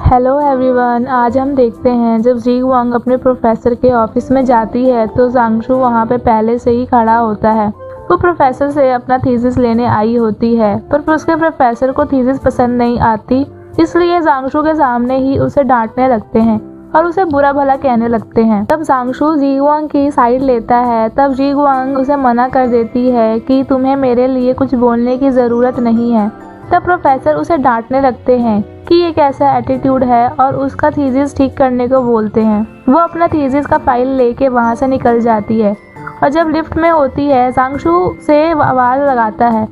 Hello everyone, आज हम देखते हैं जब जी वांग अपने प्रोफेसर के ऑफिस में जाती है तो जांगशू वहां पे पहले से ही खड़ा होता है। वो प्रोफेसर से अपना थीसिस लेने आई होती है, पर उसके प्रोफेसर को थीसिस पसंद नहीं आती, इसलिए जांगशू के सामने ही उसे डांटने लगते हैं और उसे बुरा भला कहने लगते हैं। तब जांगशू जी वांग की साइड लेता है, तब जी वांग उसे मना कर देती है कि तुम्हें मेरे लिए कुछ बोलने की जरूरत नहीं है। तब प्रोफेसर उसे डांटने लगते हैं कि ये कैसा एटीट्यूड है और उसका थीसिस ठीक करने को बोलते हैं। वो अपना थीसिस का फाइल लेके वहाँ से निकल जाती है और जब लिफ्ट में होती है जांगशू से आवाज़ लगाता है,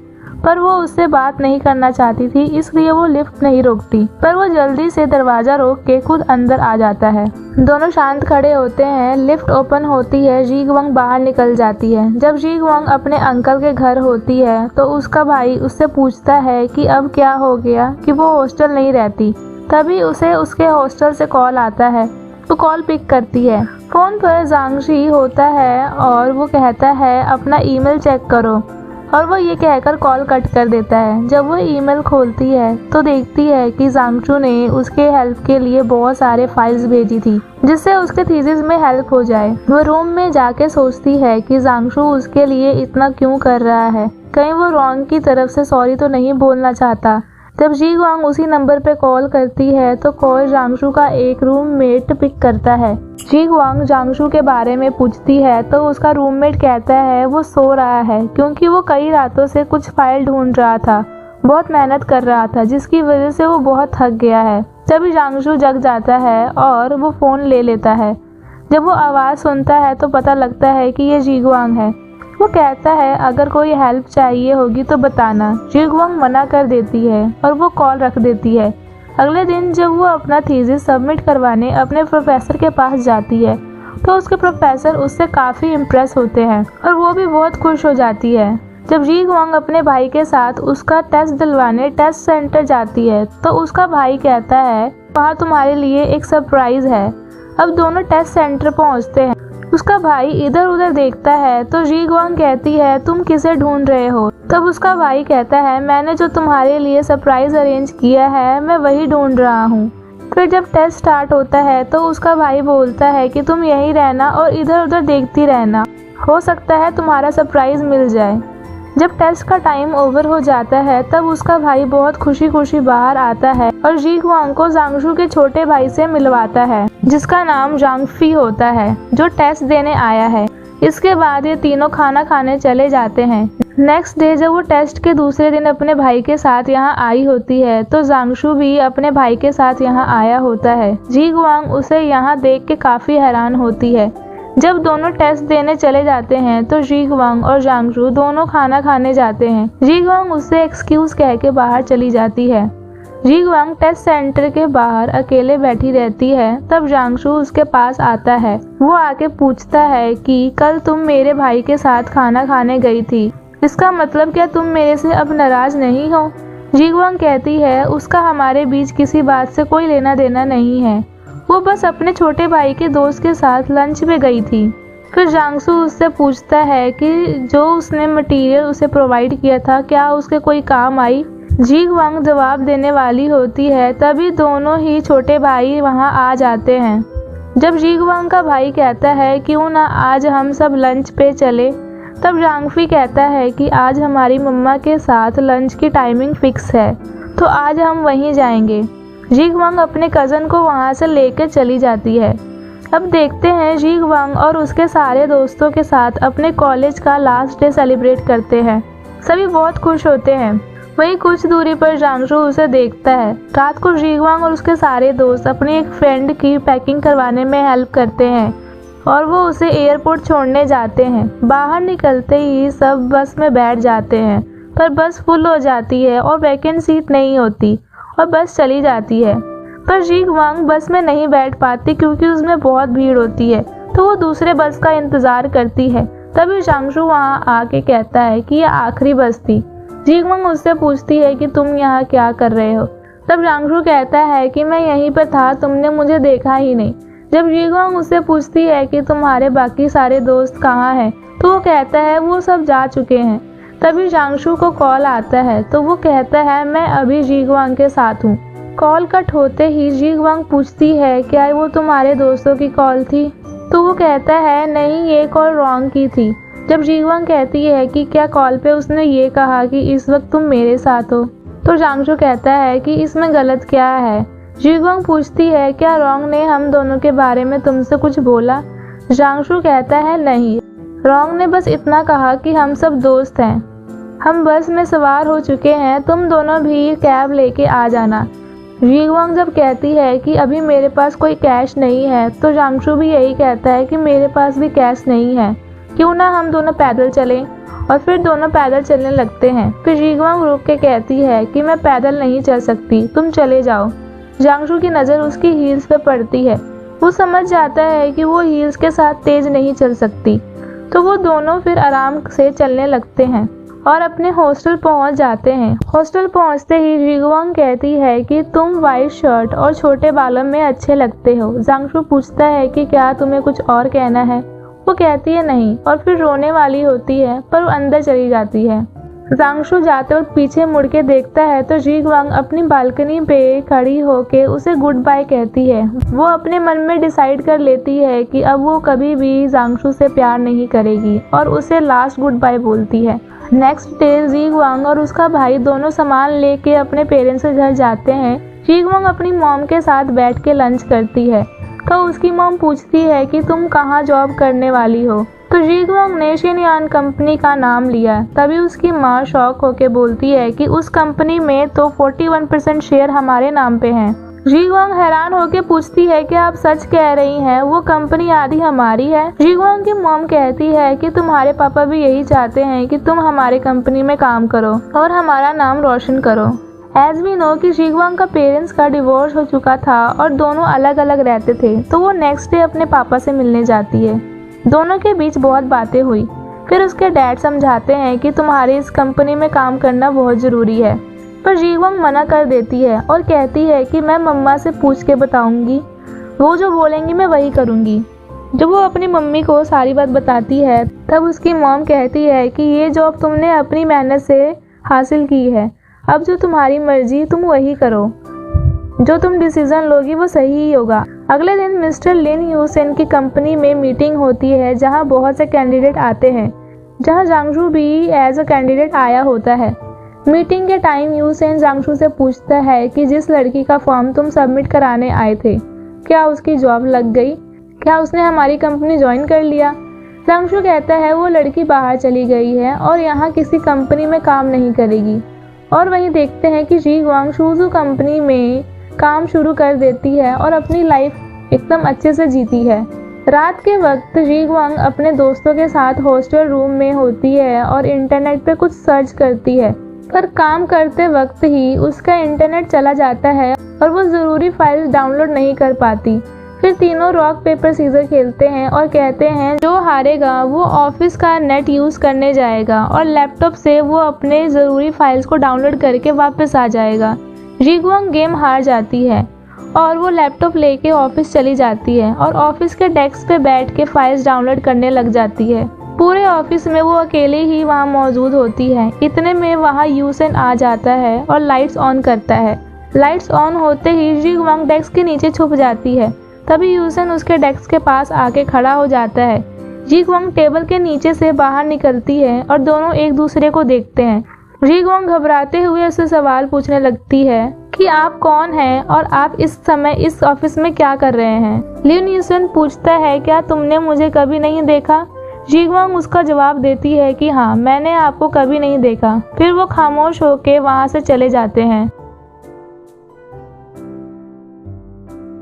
पर वो उससे बात नहीं करना चाहती थी, इसलिए वो लिफ्ट नहीं रोकती, पर वो जल्दी से दरवाज़ा रोक के खुद अंदर आ जाता है। दोनों शांत खड़े होते हैं। लिफ्ट ओपन होती है, जी वांग बाहर निकल जाती है। जब जी वांग अपने अंकल के घर होती है तो उसका भाई उससे पूछता है कि अब क्या हो गया कि वो हॉस्टल नहीं रहती। तभी उसे उसके हॉस्टल से कॉल आता है, तो कॉल पिक करती है। फोन पर जांगशी होता है और वो कहता है अपना ईमेल चेक करो, और वो ये कहकर कॉल कट कर देता है। जब वो ईमेल खोलती है तो देखती है कि जांगशू ने उसके हेल्प के लिए बहुत सारे फाइल्स भेजी थी, जिससे उसके थीसिस में हेल्प हो जाए। वो रूम में जाके सोचती है कि जांगशू उसके लिए इतना क्यों कर रहा है, कहीं वो रॉन्ग की तरफ से सॉरी तो नहीं बोलना चाहता। जब जी वांग उसी नंबर पे कॉल करती है तो कॉल जांगशू का एक रूममेट पिक करता है। जी वांग जांगशू के बारे में पूछती है तो उसका रूममेट कहता है वो सो रहा है, क्योंकि वो कई रातों से कुछ फाइल ढूंढ रहा था, बहुत मेहनत कर रहा था, जिसकी वजह से वो बहुत थक गया है। तभी जांगशू जग जाता है और वो फ़ोन ले लेता है। जब वो आवाज़ सुनता है तो पता लगता है कि ये जी वांग है। वो कहता है अगर कोई हेल्प चाहिए होगी तो बताना। जी वांग मना कर देती है और वो कॉल रख देती है। अगले दिन जब वो अपना थीसिस सबमिट करवाने अपने प्रोफेसर के पास जाती है तो उसके प्रोफेसर उससे काफ़ी इम्प्रेस होते हैं और वो भी बहुत खुश हो जाती है। जब जी वांग अपने भाई के साथ उसका टेस्ट दिलवाने टेस्ट सेंटर जाती है तो उसका भाई कहता है वहाँ तुम्हारे लिए एक सरप्राइज है। अब दोनों टेस्ट सेंटर पहुँचते हैं। उसका भाई इधर उधर देखता है तो जी वांग कहती है तुम किसे ढूंढ रहे हो। तब उसका भाई कहता है मैंने जो तुम्हारे लिए सरप्राइज अरेंज किया है मैं वही ढूंढ रहा हूँ। फिर जब टेस्ट स्टार्ट होता है तो उसका भाई बोलता है कि तुम यहीं रहना और इधर उधर देखती रहना, हो सकता है तुम्हारा सरप्राइज मिल जाए। जब टेस्ट का टाइम ओवर हो जाता है तब उसका भाई बहुत खुशी खुशी बाहर आता है और जी वांग को जांगशू के छोटे भाई से मिलवाता है, जिसका नाम जांगफी होता है, जो टेस्ट देने आया है। इसके बाद ये तीनों खाना खाने चले जाते हैं। नेक्स्ट डे जब वो टेस्ट के दूसरे दिन अपने भाई के साथ यहाँ आई होती है तो जांगशू भी अपने भाई के साथ यहाँ आया होता है। जी वांग उसे यहाँ देख के काफ़ी हैरान होती है। जब दोनों टेस्ट देने चले जाते हैं तो जी वांग और जांगशू दोनों खाना खाने जाते हैं। जी वांग उससे एक्सक्यूज कह के बाहर चली जाती है। जी वांग टेस्ट सेंटर के बाहर अकेले बैठी रहती है। तब जांगशू उसके पास आता है। वो आके पूछता है कि कल तुम मेरे भाई के साथ खाना खाने गई थी, इसका मतलब क्या तुम मेरे से अब नाराज नहीं हो। जी वांग कहती है उसका हमारे बीच किसी बात से कोई लेना देना नहीं है, वो बस अपने छोटे भाई के दोस्त के साथ लंच पे गई थी। फिर जांगशू उससे पूछता है कि जो उसने मटेरियल उसे प्रोवाइड किया था क्या उसके कोई काम आई। जी वांग जवाब देने वाली होती है तभी दोनों ही छोटे भाई वहां आ जाते हैं। जब जी वांग का भाई कहता है क्यों ना आज हम सब लंच पे चले, तब जांगफी कहता है कि आज हमारी मम्मा के साथ लंच की टाइमिंग फिक्स है तो आज हम वहीं जाएंगे। जी वांग अपने कज़न को वहां से लेकर चली जाती है। अब देखते हैं जी वांग और उसके सारे दोस्तों के साथ अपने कॉलेज का लास्ट डे सेलिब्रेट करते हैं। सभी बहुत खुश होते हैं। वहीं कुछ दूरी पर जांगशू उसे देखता है। रात को जी वांग और उसके सारे दोस्त अपनी एक फ्रेंड की पैकिंग करवाने में हेल्प करते हैं और वो उसे एयरपोर्ट छोड़ने जाते हैं। बाहर निकलते ही सब बस में बैठ जाते हैं, पर बस फुल हो जाती है और वैकेंट सीट नहीं होती और बस चली जाती है। पर जी वांग बस में नहीं बैठ पाती क्योंकि उसमें बहुत भीड़ होती है, तो वो दूसरे बस का इंतज़ार करती है। तभी जांगशू वहाँ आके कहता है कि यह आखिरी बस थी। जी वांग उससे पूछती है कि तुम यहाँ क्या कर रहे हो। तब जांगशू कहता है कि मैं यहीं पर था, तुमने मुझे देखा ही नहीं। जब जी वांग उससे पूछती है कि तुम्हारे बाकी सारे दोस्त कहाँ हैं, तो वो कहता है वो सब जा चुके हैं। तभी जांगशू को कॉल आता है तो वो कहता है मैं अभी जी वांग के साथ हूँ। कॉल कट होते ही जीगवांग पूछती है क्या वो तुम्हारे दोस्तों की कॉल थी? तो वो कहता है नहीं, ये कॉल रॉन्ग की थी। जब जीगवांग कहती है कि क्या कॉल पे उसने ये कहा कि इस वक्त तुम मेरे साथ हो, तो जांगशू कहता है कि इसमें गलत क्या है। जीगवांग पूछती है क्या रॉन्ग ने हम दोनों के बारे में तुमसे कुछ बोला? जांगशू कहता है नहीं, रॉन्ग ने बस इतना कहा कि हम सब दोस्त हैं, हम बस में सवार हो चुके हैं, तुम दोनों भी कैब लेके आ जाना। जीगवांग जब कहती है कि अभी मेरे पास कोई कैश नहीं है, तो जांगशू भी यही कहता है कि मेरे पास भी कैश नहीं है, क्यों ना हम दोनों पैदल चलें। और फिर दोनों पैदल चलने लगते हैं। फिर जीगवांग रुक के कहती है कि मैं पैदल नहीं चल सकती, तुम चले जाओ। जांगशू की नज़र उसकी हील्स पे पड़ती है। वो समझ जाता है कि वो हील्स के साथ तेज नहीं चल सकती, तो वो दोनों फिर आराम से चलने लगते हैं और अपने हॉस्टल पहुंच जाते हैं। हॉस्टल पहुंचते ही जीगवांग कहती है कि तुम वाइट शर्ट और छोटे बालों में अच्छे लगते हो। जांगशू पूछता है कि क्या तुम्हें कुछ और कहना है? वो कहती है नहीं, और फिर रोने वाली होती है, पर वो अंदर चली जाती है। जांगशू जाते वक्त पीछे मुड़ के देखता है तो जीगवांग अपनी बालकनी पे खड़ी होके उसे गुड बाय कहती है। वो अपने मन में डिसाइड कर लेती है कि अब वो कभी भी जांगशू से प्यार नहीं करेगी और उसे लास्ट गुड बाय बोलती है। नेक्स्ट डे जीगवांग और उसका भाई दोनों सामान लेके अपने पेरेंट्स के घर जाते हैं। जीगवांग अपनी मॉम के साथ बैठ के लंच करती है, तो उसकी मॉम पूछती है कि तुम कहाँ जॉब करने वाली हो? तो जीगवांग ने शिनयान कंपनी का नाम लिया। तभी उसकी माँ शॉक होके बोलती है कि उस कंपनी में तो 41% शेयर हमारे नाम पे हैं। जीगवांग हैरान होके पूछती है कि आप सच कह रही हैं, वो कंपनी आधी हमारी है? जीगवांग की मॉम कहती है कि तुम्हारे पापा भी यही चाहते हैं कि तुम हमारे कंपनी में काम करो और हमारा नाम रोशन करो। एज वी नो कि जीगवांग का पेरेंट्स का डिवोर्स हो चुका था और दोनों अलग अलग रहते थे, तो वो नेक्स्ट डे अपने पापा से मिलने जाती है। दोनों के बीच बहुत बातें हुई। फिर उसके डैड समझाते हैं कि तुम्हारी इस कंपनी में काम करना बहुत ज़रूरी है, पर जीगवांग मना कर देती है और कहती है कि मैं मम्मा से पूछ के बताऊंगी, वो जो बोलेंगी मैं वही करूंगी। जब वो अपनी मम्मी को सारी बात बताती है, तब उसकी मॉम कहती है कि ये जॉब तुमने अपनी मेहनत से हासिल की है, अब जो तुम्हारी मर्जी तुम वही करो, जो तुम डिसीजन लोगी वो सही ही होगा। अगले दिन मिस्टर लिन यूसेन की कंपनी में मीटिंग होती है, जहां बहुत से कैंडिडेट आते हैं, जहां जांगशू भी एज अ कैंडिडेट आया होता है। मीटिंग के टाइम यूसेन जांगशू से पूछता है कि जिस लड़की का फॉर्म तुम सबमिट कराने आए थे, क्या उसकी जॉब लग गई? क्या उसने हमारी कंपनी ज्वाइन कर लिया? जांगशू कहता है वो लड़की बाहर चली गई है और यहाँ किसी कंपनी में काम नहीं करेगी। और वहीं देखते हैं कि जीगवांग शूजू कंपनी में काम शुरू कर देती है और अपनी लाइफ एकदम अच्छे से जीती है। रात के वक्त जीगवांग अपने दोस्तों के साथ हॉस्टल रूम में होती है और इंटरनेट पे कुछ सर्च करती है, पर काम करते वक्त ही उसका इंटरनेट चला जाता है और वो ज़रूरी फाइल्स डाउनलोड नहीं कर पाती। फिर तीनों रॉक पेपर सीजर खेलते हैं और कहते हैं जो हारेगा वो ऑफिस का नेट यूज़ करने जाएगा और लैपटॉप से वो अपने ज़रूरी फाइल्स को डाउनलोड करके वापस आ जाएगा। जीगवांग गेम हार जाती है और वो लैपटॉप लेके ऑफिस चली जाती है और ऑफिस के डेस्क पे बैठ के फाइल्स डाउनलोड करने लग जाती है। पूरे ऑफिस में वो अकेले ही वहाँ मौजूद होती है। इतने में वहाँ यूसेन आ जाता है और लाइट्स ऑन करता है। लाइट्स ऑन होते ही जीगवांग डेस्क के नीचे छुप जाती है। तभी यूसेन उसके डेस्क के पास आके खड़ा हो जाता है। जीगवांग टेबल के नीचे से बाहर निकलती है और दोनों एक दूसरे को देखते हैं। जीगवांग घबराते हुए उससे सवाल पूछने लगती है कि आप कौन हैं और आप इस समय इस ऑफिस में क्या कर रहे हैं? लिन यूसेन पूछता है क्या तुमने मुझे कभी नहीं देखा? जीगवांग उसका जवाब देती है कि हाँ, मैंने आपको कभी नहीं देखा। फिर वो खामोश होके वहाँ से चले जाते हैं।